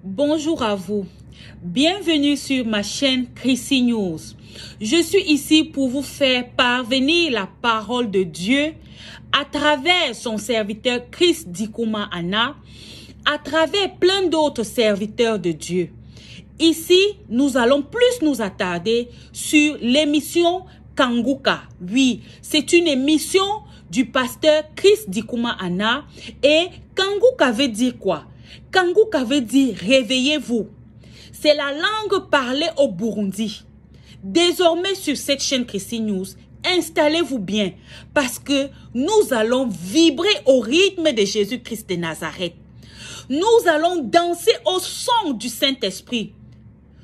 Bonjour à vous. Bienvenue sur ma chaîne Chrissy News. Je suis ici pour vous faire parvenir la parole de Dieu à travers son serviteur Chris Dikouma Anna, à travers plein d'autres serviteurs de Dieu. Ici, nous allons plus nous attarder sur l'émission Kanguka. Oui, c'est une émission du pasteur Chris Dikouma Anna. Et Kanguka veut dire quoi? Kanguka veut dire réveillez-vous. C'est la langue parlée au Burundi. Désormais sur cette chaîne Chrissy News, installez-vous bien parce que nous allons vibrer au rythme de Jésus-Christ de Nazareth. Nous allons danser au son du Saint-Esprit.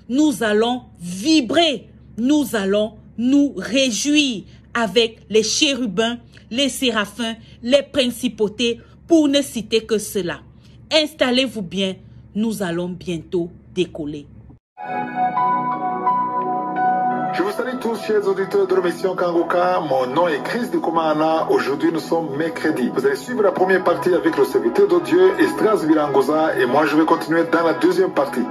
Nous allons vibrer. Nous allons nous réjouir avec les chérubins, les séraphins, les principautés, pour ne citer que cela. Installez-vous bien, nous allons bientôt décoller. Je vous salue tous, chers auditeurs de l'émission Kanguka. Mon nom est Chris Dikouma Anna. Aujourd'hui, nous sommes mercredi. Vous allez suivre la première partie avec le serviteur de Dieu, Estras Virangoza, et moi, je vais continuer dans la deuxième partie.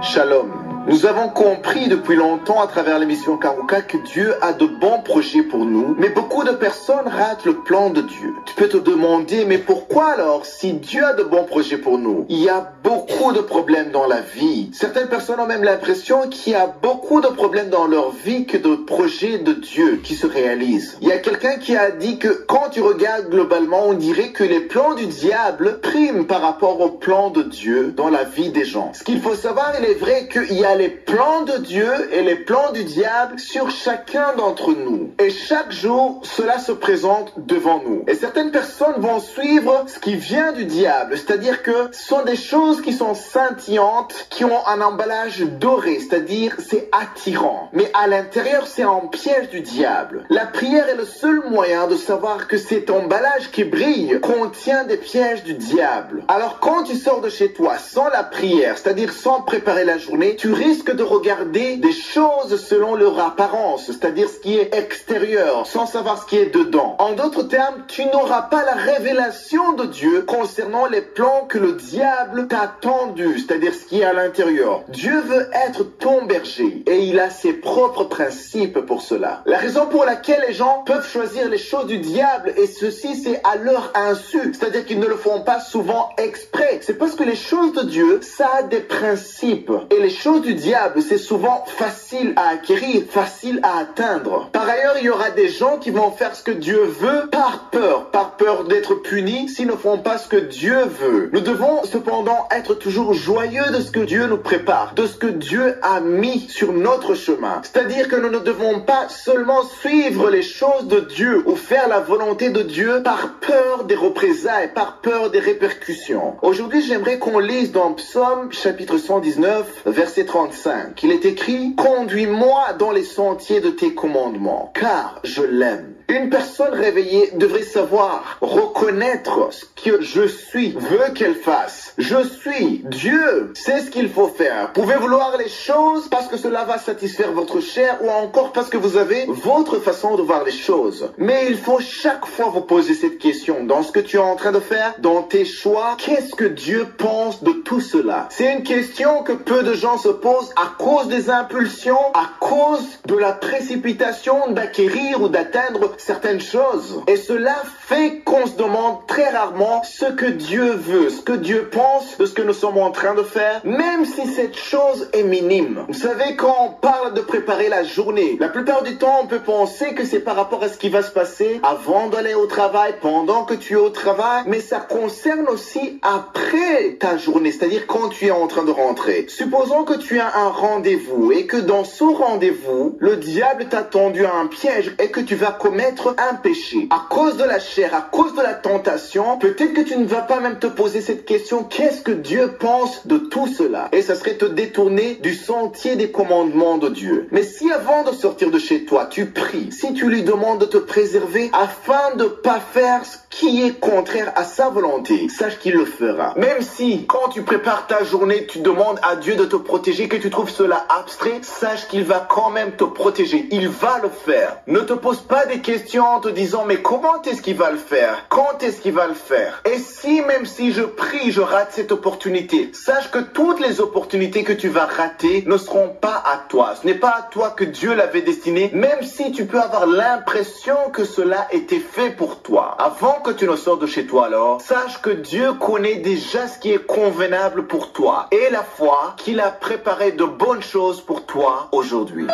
Shalom. Nous avons compris depuis longtemps à travers l'émission Kanguka que Dieu a de bons projets pour nous, mais beaucoup de personnes ratent le plan de Dieu. Tu peux te demander, mais pourquoi alors, si Dieu a de bons projets pour nous, il y a beaucoup de problèmes dans la vie. Certaines personnes ont même l'impression qu'il y a beaucoup de problèmes dans leur vie que de projets de Dieu qui se réalisent. Il y a quelqu'un qui a dit que quand tu regardes globalement, on dirait que les plans du diable priment par rapport aux plans de Dieu dans la vie des gens. Ce qu'il faut savoir, il est vrai qu'il y a les plans de Dieu et les plans du diable sur chacun d'entre nous. Et chaque jour, cela se présente devant nous. Et certaines personnes vont suivre ce qui vient du diable, c'est-à-dire que ce sont des choses qui sont scintillantes, qui ont un emballage doré, c'est-à-dire c'est attirant. Mais à l'intérieur, c'est un piège du diable. La prière est le seul moyen de savoir que cet emballage qui brille contient des pièges du diable. Alors quand tu sors de chez toi sans la prière, c'est-à-dire sans préparer la journée, tu risques de regarder des choses selon leur apparence, c'est-à-dire ce qui est extérieur, sans savoir ce qui est dedans. En d'autres termes, tu n'auras pas la révélation de Dieu concernant les plans que le diable t'a tendus, c'est-à-dire ce qui est à l'intérieur. Dieu veut être ton berger et il a ses propres principes pour cela. La raison pour laquelle les gens peuvent choisir les choses du diable, et ceci c'est à leur insu, c'est-à-dire qu'ils ne le font pas souvent exprès, c'est parce que les choses de Dieu, ça a des principes. Et les choses du diable, c'est souvent facile à acquérir, facile à atteindre. Par ailleurs, il y aura des gens qui vont faire ce que Dieu veut par peur d'être punis s'ils ne font pas ce que Dieu veut. Nous devons cependant être toujours joyeux de ce que Dieu nous prépare, de ce que Dieu a mis sur notre chemin. C'est-à-dire que nous ne devons pas seulement suivre les choses de Dieu ou faire la volonté de Dieu par peur des représailles, par peur des répercussions. Aujourd'hui, j'aimerais qu'on lise dans Psaume chapitre 119, verset 35. Il est écrit « Conduis-moi dans les sentiers de tes commandements, car je l'aime. » Une personne réveillée devrait savoir reconnaître ce que je suis, veut qu'elle fasse. Je suis Dieu, c'est ce qu'il faut faire. Vous pouvez vouloir les choses parce que cela va satisfaire votre chair ou encore parce que vous avez votre façon de voir les choses. Mais il faut chaque fois vous poser cette question. Dans ce que tu es en train de faire, dans tes choix, qu'est-ce que Dieu pense de tout cela? C'est une question que peu de gens se posent à cause des impulsions, à cause de la précipitation d'acquérir ou d'atteindre certaines choses. Et cela fait qu'on se demande très rarement ce que Dieu veut, ce que Dieu pense de ce que nous sommes en train de faire, même si cette chose est minime. Vous savez, quand on parle de préparer la journée, la plupart du temps, on peut penser que c'est par rapport à ce qui va se passer avant d'aller au travail, pendant que tu es au travail, mais ça concerne aussi après ta journée, c'est-à-dire quand tu es en train de rentrer. Supposons que tu as un rendez-vous et que dans ce rendez-vous, le diable t'a tendu à un piège et que tu vas commettre un péché. À cause de la chair, à cause de la tentation, peut-être que tu ne vas pas même te poser cette question, qu'est-ce que Dieu pense de tout cela? Et ça serait te détourner du sentier des commandements de Dieu. Mais si avant de sortir de chez toi, tu pries, si tu lui demandes de te préserver afin de ne pas faire ce qui est contraire à sa volonté, sache qu'il le fera. Même si, quand tu prépares ta journée, tu demandes à Dieu de te protéger, que tu trouves cela abstrait, sache qu'il va quand même te protéger. Il va le faire. Ne te pose pas des questions en te disant, mais comment est-ce qu'il va le faire? Quand est-ce qu'il va le faire. Et si, même si je prie, je rate cette opportunité, sache que toutes les opportunités que tu vas rater ne seront pas à toi. Ce n'est pas à toi que Dieu l'avait destiné, même si tu peux avoir l'impression que cela était fait pour toi. Avant que tu ne sortes de chez toi alors, sache que Dieu connaît déjà ce qui est convenable pour toi et la foi qu'il a préparé de bonnes choses pour toi aujourd'hui.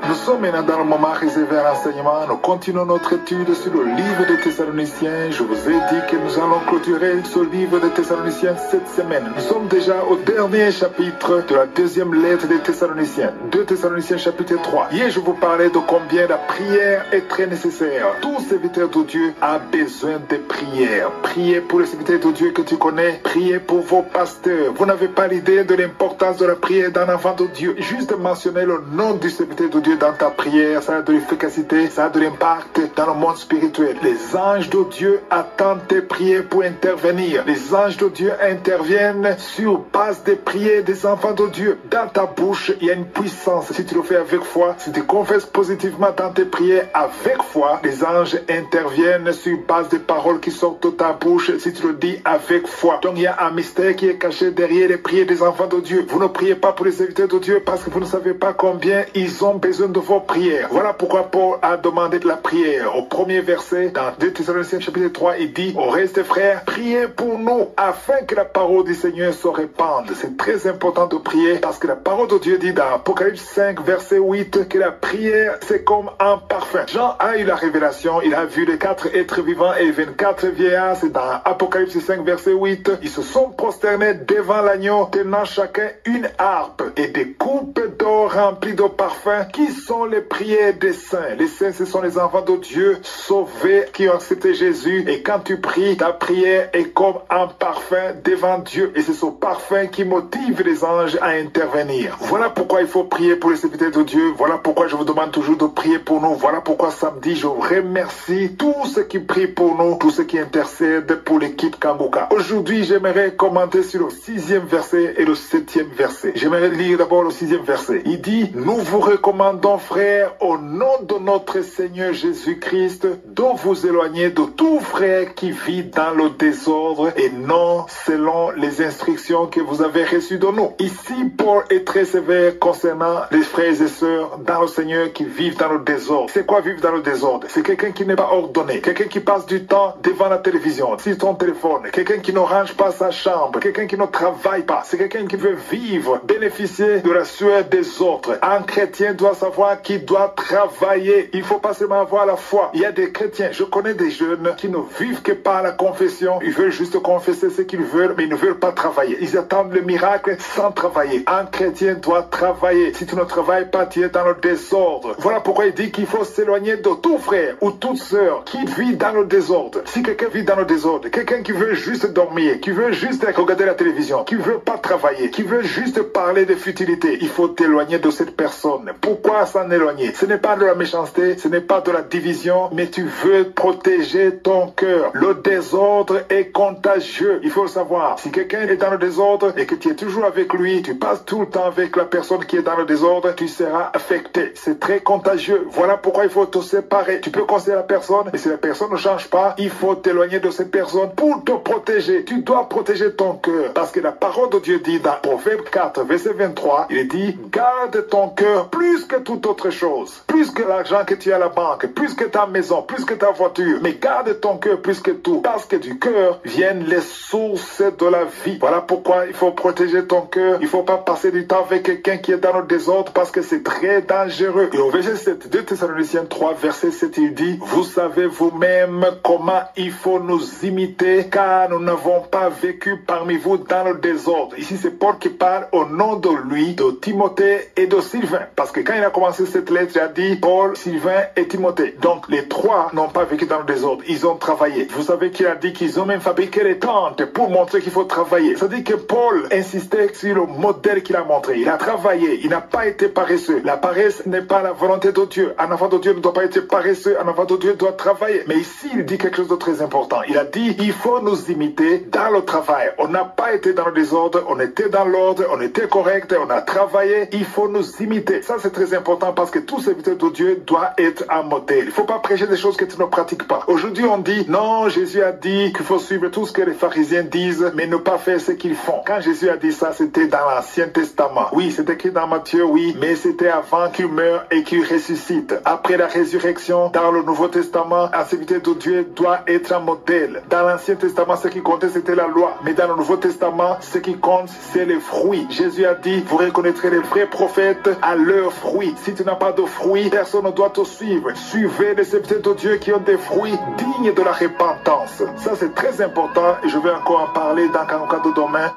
Nous sommes maintenant dans le moment réservé à l'enseignement. Nous continuons notre étude sur le livre des Thessaloniciens. Je vous ai dit que nous allons clôturer ce livre des Thessaloniciens cette semaine. Nous sommes déjà au dernier chapitre de la deuxième lettre des Thessaloniciens. 2 Thessaloniciens chapitre 3. Hier, je vous parlais de combien la prière est très nécessaire. Tout serviteur de Dieu a besoin de prière. Priez pour les serviteurs de Dieu que tu connais. Priez pour vos pasteurs. Vous n'avez pas l'idée de l'importance de la prière d'un enfant de Dieu. Juste mentionner le nom du serviteur de Dieu dans ta prière, ça a de l'efficacité, ça a de l'impact dans le monde spirituel. Les anges de Dieu attendent tes prières pour intervenir. Les anges de Dieu interviennent sur base des prières des enfants de Dieu. Dans ta bouche, il y a une puissance. Si tu le fais avec foi, si tu confesses positivement dans tes prières avec foi, les anges interviennent sur base des paroles qui sortent de ta bouche si tu le dis avec foi. Donc il y a un mystère qui est caché derrière les prières des enfants de Dieu. Vous ne priez pas pour les serviteurs de Dieu parce que vous ne savez pas combien ils ont besoin de vos prières. Voilà pourquoi Paul a demandé de la prière. Au premier verset, dans 2 Thessaloniciens chapitre 3, il dit: au reste, frères, priez pour nous afin que la parole du Seigneur se répande. C'est très important de prier parce que la parole de Dieu dit dans Apocalypse 5, verset 8, que la prière, c'est comme un parfum. Jean a eu la révélation, il a vu les 4 êtres vivants et 24 vieillards. C'est dans Apocalypse 5, verset 8. Ils se sont prosternés devant l'agneau, tenant chacun une harpe et des coupes d'or remplies de parfums, qui sont les prières des saints. Les saints, ce sont les enfants de Dieu sauvés qui ont accepté Jésus. Et quand tu pries, ta prière est comme un parfum devant Dieu. Et c'est ce parfum qui motive les anges à intervenir. Voilà pourquoi il faut prier pour les serviteurs de Dieu. Voilà pourquoi je vous demande toujours de prier pour nous. Voilà pourquoi samedi, je remercie tous ceux qui prient pour nous, tous ceux qui intercèdent pour l'équipe Kanguka. Aujourd'hui, j'aimerais commenter sur le 6e verset et le 7e verset. J'aimerais lire d'abord le 6e verset. Il dit: nous vous recommandons, frères, au nom de notre Seigneur Jésus-Christ, de vous éloigner de tout frère qui vit dans le désordre et non selon les instructions que vous avez reçues de nous. Ici, Paul est très sévère concernant les frères et sœurs dans le Seigneur qui vivent dans le désordre. C'est quoi vivre dans le désordre? C'est quelqu'un qui n'est pas ordonné, quelqu'un qui passe du temps devant la télévision, sur ton téléphone, quelqu'un qui ne range pas sa chambre, quelqu'un qui ne travaille pas. C'est quelqu'un qui veut vivre, bénéficier de la sueur des autres. Un chrétien doit savoir qu'il doit travailler. Il ne faut pas seulement avoir la foi. Il y a des chrétiens, je connais des jeunes qui ne vivent que par la confession. Ils veulent juste confesser ce qu'ils veulent, mais ils ne veulent pas travailler. Ils attendent le miracle sans travailler. Un chrétien doit travailler. Si tu ne travailles pas, tu es dans le désordre. Voilà pourquoi il dit qu'il faut s'éloigner de tout frère ou toute sœur qui vit dans le désordre. Si quelqu'un vit dans le désordre, quelqu'un qui veut juste dormir, qui veut juste regarder la télévision, qui veut pas travailler, qui veut juste parler de futilité, il faut t'éloigner de cette personne. Pourquoi s'en éloigner? Ce n'est pas de la méchanceté, ce n'est pas de la division, mais tu veux protéger ton cœur. Le désordre est contagieux, il faut le savoir. Si quelqu'un est dans le désordre et que tu es toujours avec lui, tu passes tout le temps avec la personne qui est dans le désordre, tu seras affecté. C'est très contagieux. Voilà pourquoi il faut te séparer. Tu peux conseiller la personne, mais si la personne ne change pas, il faut t'éloigner de cette personne pour te protéger. Tu dois protéger ton cœur. Parce que la parole de Dieu dit dans Proverbe 4, verset 23, il dit: garde ton cœur plus que toute autre chose. Plus que l'argent que tu as à la banque, plus que ta maison, plus que ta voiture. Mais garde ton cœur plus que tout. Parce que du cœur viennent les sources de la vie. Voilà pourquoi il faut protéger ton cœur. Il ne faut pas passer du temps avec quelqu'un qui est dans le désordre parce que c'est très dangereux. Et au verset 7, 2 Thessaloniciens 3, verset 7, il dit: vous savez vous-même comment il faut nous imiter, car nous n'avons pas vécu parmi vous dans le désordre. Ici, c'est Paul qui parle au nom de lui de Timothée et de Sylvain. Parce que quand il a commencé cette lettre, il a dit Paul, Sylvain et Timothée. Donc les trois n'ont pas vécu dans le désordre, ils ont travaillé. Vous savez qu'il a dit qu'ils ont même fabriqué les tentes pour montrer qu'il faut travailler. Ça dit que Paul insistait sur le modèle qu'il a montré. Il a travaillé, il n'a pas été paresseux. La paresse n'est pas la volonté de Dieu. Un enfant de Dieu ne doit pas être paresseux, un enfant de Dieu doit travailler. Mais ici, il dit quelque chose de très important. Il a dit, il faut nous imiter dans le travail. On n'a pas été dans le désordre, on était dans l'ordre, on était correct, on a travaillé. Il faut nous imiter. Ça, c'est très important parce que tout serviteur de Dieu doit être un modèle. Il ne faut pas prêcher des choses que tu ne pratiques pas. Aujourd'hui, on dit, non, Jésus a dit qu'il faut suivre tout ce que les pharisiens disent, mais ne pas faire ce qu'ils font. Quand Jésus a dit ça, c'était dans l'Ancien Testament. Oui, c'est écrit dans Matthieu, oui, mais c'était avant qu'il meure et qu'il ressuscite. Après la résurrection, dans le Nouveau Testament, un serviteur de Dieu doit être un modèle. Dans l'Ancien Testament, ce qui comptait, c'était la loi. Mais dans le Nouveau Testament, ce qui compte, c'est les fruits. Jésus a dit, vous reconnaîtrez les vrais prophètes à leurs fruits. Si tu n'as pas de fruits, personne ne doit te suivre. Suivez les serviteurs de Dieu qui ont des fruits dignes de la repentance. Ça, c'est très important et je vais encore en parler dans Kanguka de demain.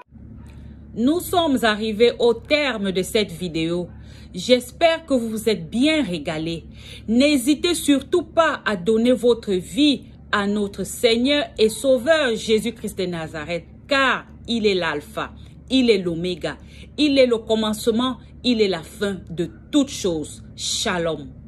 Nous sommes arrivés au terme de cette vidéo. J'espère que vous vous êtes bien régalés. N'hésitez surtout pas à donner votre vie à notre Seigneur et Sauveur Jésus-Christ de Nazareth, car il est l'alpha, il est l'oméga, il est le commencement, il est la fin de toutes choses. Shalom.